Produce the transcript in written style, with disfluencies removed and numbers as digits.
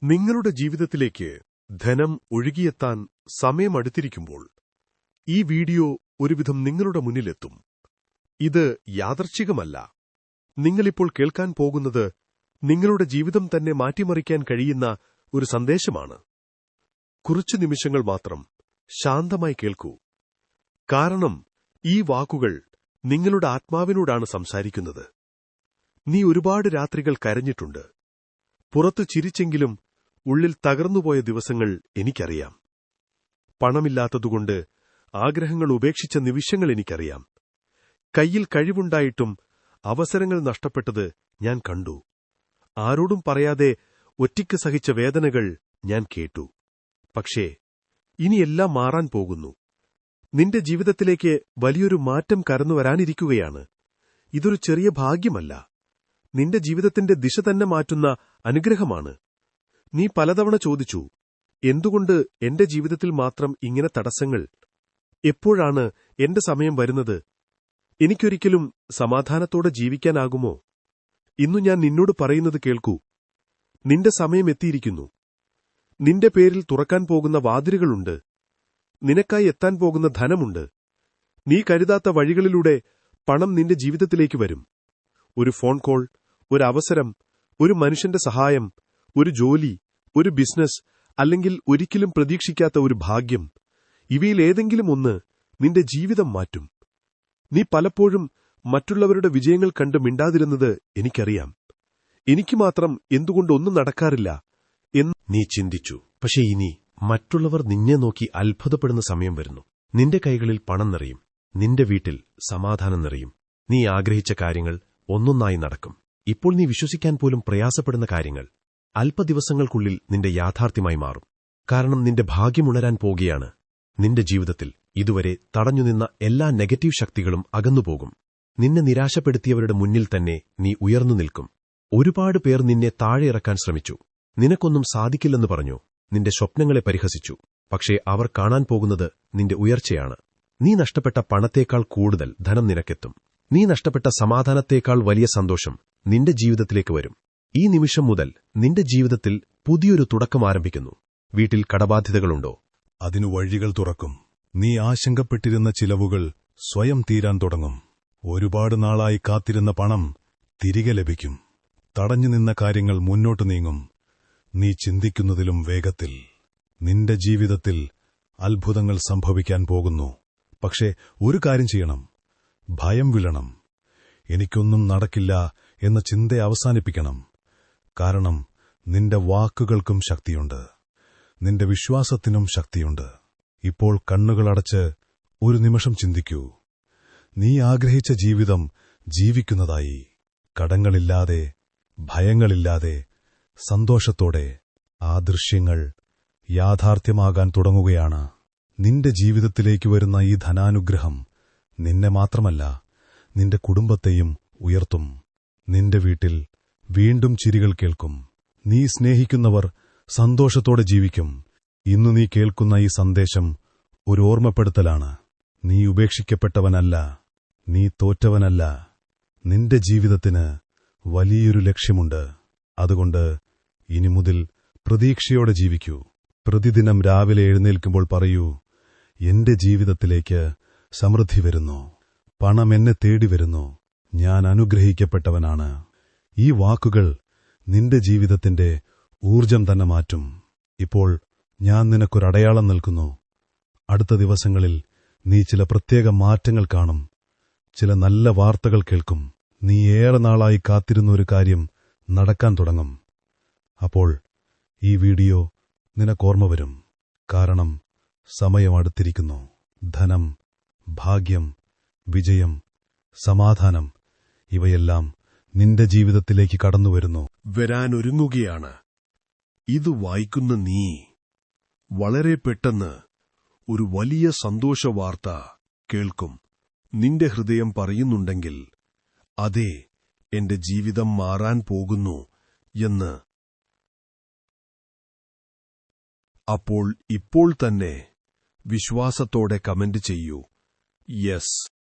നിങ്ങളുടെ ജീവിതത്തിലേക്ക് ധനം ഒഴുകിയെത്താൻ സമയമടുത്തിരിക്കുമ്പോൾ ഈ വീഡിയോ ഒരുവിധം നിങ്ങളുടെ മുന്നിലെത്തും. ഇത് യാദൃച്ഛികമല്ല. നിങ്ങളിപ്പോൾ കേൾക്കാൻ പോകുന്നത് നിങ്ങളുടെ ജീവിതം തന്നെ മാറ്റിമറിക്കാൻ കഴിയുന്ന ഒരു സന്ദേശമാണ്. കുറച്ചു നിമിഷങ്ങൾ മാത്രം ശാന്തമായി കേൾക്കൂ. കാരണം ഈ വാക്കുകൾ നിങ്ങളുടെ ആത്മാവിനോടാണ് സംസാരിക്കുന്നത്. നീ ഒരുപാട് രാത്രികൾ കരഞ്ഞിട്ടുണ്ട്. പുറത്തു ചിരിച്ചെങ്കിലും ഉള്ളിൽ തകർന്നുപോയ ദിവസങ്ങൾ എനിക്കറിയാം. പണമില്ലാത്തതുകൊണ്ട് ആഗ്രഹങ്ങൾ ഉപേക്ഷിച്ച നിമിഷങ്ങൾ എനിക്കറിയാം. കയ്യിൽ കഴിവുണ്ടായിട്ടും അവസരങ്ങൾ നഷ്ടപ്പെട്ടത് ഞാൻ കണ്ടു. ആരോടും പറയാതെ ഒറ്റയ്ക്ക് സഹിച്ച വേദനകൾ ഞാൻ കേട്ടു. പക്ഷേ ഇനിയെല്ലാം മാറാൻ പോകുന്നു. നിന്റെ ജീവിതത്തിലേക്ക് വലിയൊരു മാറ്റം കടന്നുവരാനിരിക്കുകയാണ്. ഇതൊരു ചെറിയ ഭാഗ്യമല്ല, നിന്റെ ജീവിതത്തിന്റെ ദിശ തന്നെ മാറ്റുന്ന അനുഗ്രഹമാണ്. നീ പലതവണ ചോദിച്ചു, എന്തുകൊണ്ട് എന്റെ ജീവിതത്തിൽ മാത്രം ഇങ്ങനെ തടസ്സങ്ങൾ? എപ്പോഴാണ് എന്റെ സമയം വരുന്നത്? എനിക്കൊരിക്കലും സമാധാനത്തോടെ ജീവിക്കാനാകുമോ? ഇന്നു ഞാൻ നിന്നോട് പറയുന്നത് കേൾക്കൂ. നിന്റെ സമയം എത്തിയിരിക്കുന്നു. നിന്റെ പേരിൽ തുറക്കാൻ പോകുന്ന വാതിലുകളുണ്ട്. നിനക്കായി എത്താൻ പോകുന്ന ധനമുണ്ട്. നീ കരുതാത്ത വഴികളിലൂടെ പണം നിന്റെ ജീവിതത്തിലേക്ക് വരും. ഒരു ഫോൺ കോൾ, ഒരു അവസരം, ഒരു മനുഷ്യന്റെ സഹായം, ഒരു ജോലി, ഒരു ബിസിനസ്, അല്ലെങ്കിൽ ഒരിക്കലും പ്രതീക്ഷിക്കാത്ത ഒരു ഭാഗ്യം. ഇവയിലേതെങ്കിലും ഒന്ന് നിന്റെ ജീവിതം മാറ്റും. നീ പലപ്പോഴും മറ്റുള്ളവരുടെ വിജയങ്ങൾ കണ്ട് മിണ്ടാതിരുന്നത് എനിക്കറിയാം. എനിക്ക് മാത്രം എന്തുകൊണ്ടൊന്നും നടക്കാറില്ല എന്ന് നീ ചിന്തിച്ചു. പക്ഷേ ഇനി മറ്റുള്ളവർ നിന്നെ നോക്കി അത്ഭുതപ്പെടുന്ന സമയം വരുന്നു. നിന്റെ കൈകളിൽ പണം നിറയും. നിന്റെ വീട്ടിൽ സമാധാനം നിറയും. നീ ആഗ്രഹിച്ച കാര്യങ്ങൾ ഒന്നൊന്നായി നടക്കും. ഇപ്പോൾ നീ വിശ്വസിക്കാൻ പോലും പ്രയാസപ്പെടുന്ന കാര്യങ്ങൾ അല്പദിവസങ്ങൾക്കുള്ളിൽ നിന്റെ യാഥാർത്ഥ്യമായി മാറും. കാരണം നിന്റെ ഭാഗ്യമുണരാൻ പോകുകയാണ്. നിന്റെ ജീവിതത്തിൽ ഇതുവരെ തടഞ്ഞുനിന്ന എല്ലാ നെഗറ്റീവ് ശക്തികളും അകന്നുപോകും. നിന്നെ നിരാശപ്പെടുത്തിയവരുടെ മുന്നിൽ തന്നെ നീ ഉയർന്നു നിൽക്കും. ഒരുപാട് പേർ നിന്നെ താഴെയിറക്കാൻ ശ്രമിച്ചു. നിനക്കൊന്നും സാധിക്കില്ലെന്ന് പറഞ്ഞു. നിന്റെ സ്വപ്നങ്ങളെ പരിഹസിച്ചു. പക്ഷേ അവർ കാണാൻ പോകുന്നത് നിന്റെ ഉയർച്ചയാണ്. നീ നഷ്ടപ്പെട്ട പണത്തേക്കാൾ കൂടുതൽ ധനം നിനക്കെത്തും. നീ നഷ്ടപ്പെട്ട സമാധാനത്തേക്കാൾ വലിയ സന്തോഷം നിന്റെ ജീവിതത്തിലേക്ക് വരും. ഈ നിമിഷം മുതൽ നിന്റെ ജീവിതത്തിൽ പുതിയൊരു തുടക്കം ആരംഭിക്കുന്നു. വീട്ടിൽ കടബാധ്യതകളുണ്ടോ? അതിനു വഴികൾ തുറക്കും. നീ ആശങ്കപ്പെട്ടിരുന്ന ചിലവുകൾ സ്വയം തീരാൻ തുടങ്ങും. ഒരുപാട് നാളായി കാത്തിരുന്ന പണം തിരികെ ലഭിക്കും. തടഞ്ഞുനിന്ന കാര്യങ്ങൾ മുന്നോട്ടു നീങ്ങും. നീ ചിന്തിക്കുന്നതിലും വേഗത്തിൽ. നിന്റെ ജീവിതത്തിൽ അത്ഭുതങ്ങൾ സംഭവിക്കാൻ പോകുന്നു. പക്ഷേ ഒരു കാര്യം ചെയ്യണം. ഭയം വിടണം. എനിക്കൊന്നും നടക്കില്ല എന്ന ചിന്ത അവസാനിപ്പിക്കണം. കാരണം നിന്റെ വാക്കുകൾക്കും ശക്തിയുണ്ട്. നിന്റെ വിശ്വാസത്തിനും ശക്തിയുണ്ട്. ഇപ്പോൾ കണ്ണുകളടച്ച് ഒരു നിമിഷം ചിന്തിക്കൂ. നീ ആഗ്രഹിച്ച ജീവിതം ജീവിക്കുന്നതായി. കടങ്ങളില്ലാതെ, ഭയങ്ങളില്ലാതെ, സന്തോഷത്തോടെ ആ ദൃശ്യങ്ങൾ യാഥാർത്ഥ്യമാകാൻ തുടങ്ങുകയാണ്. നിന്റെ ജീവിതത്തിലേക്ക് വരുന്ന ഈ ധനാനുഗ്രഹം നിന്നെ മാത്രമല്ല, നിന്റെ കുടുംബത്തെയും ഉയർത്തും. നിന്റെ വീട്ടിൽ വീണ്ടും ചിരികൾ കേൾക്കും. നീ സ്നേഹിക്കുന്നവർ സന്തോഷത്തോടെ ജീവിക്കും. ഇന്നു നീ കേൾക്കുന്ന ഈ സന്ദേശം ഒരു ഓർമ്മപ്പെടുത്തലാണ്. നീ ഉപേക്ഷിക്കപ്പെട്ടവനല്ല. നീ തോറ്റവനല്ല. നിന്റെ ജീവിതത്തിന് വലിയൊരു ലക്ഷ്യമുണ്ട്. അതുകൊണ്ട് ഇനി മുതൽ പ്രതീക്ഷയോടെ ജീവിക്കൂ. പ്രതിദിനം രാവിലെ എഴുന്നേൽക്കുമ്പോൾ പറയൂ, എന്റെ ജീവിതത്തിലേക്ക് സമൃദ്ധി വരുന്നു. പണം എന്നെ തേടിവരുന്നു. ഞാൻ അനുഗ്രഹിക്കപ്പെട്ടവനാണ്. ഈ വാക്കുകൾ നിന്റെ ജീവിതത്തിന്റെ ഊർജം തന്നെ മാറ്റും. ഇപ്പോൾ ഞാൻ നിനക്കൊരടയാളം നൽകുന്നു. അടുത്ത ദിവസങ്ങളിൽ നീ ചില പ്രത്യേക മാറ്റങ്ങൾ കാണും. ചില നല്ല വാർത്തകൾ കേൾക്കും. നീ ഏറെ നാളായി കാത്തിരുന്ന ഒരു കാര്യം നടക്കാൻ തുടങ്ങും. അപ്പോൾ ഈ വീഡിയോ നിനക്കോർമ്മ വരും. കാരണം സമയം അടുത്തിരിക്കുന്നു. ധനം, ഭാഗ്യം, വിജയം, സമാധാനം ഇവയെല്ലാം നിന്റെ ജീവിതത്തിലേക്ക് കടന്നുവരുന്നു. വരാനൊരുങ്ങുകയാണ്. ഇത് വായിക്കുന്ന നീ വളരെ പെട്ടെന്ന് ഒരു വലിയ സന്തോഷവാർത്ത കേൾക്കും. നിന്റെ ഹൃദയം പറയുന്നുണ്ടെങ്കിൽ, അതെ, എന്റെ ജീവിതം മാറാൻ പോകുന്നു എന്ന്. അപ്പോൾ ഇപ്പോൾ തന്നെ വിശ്വാസത്തോടെ കമന്റ് ചെയ്യൂ, യെസ്.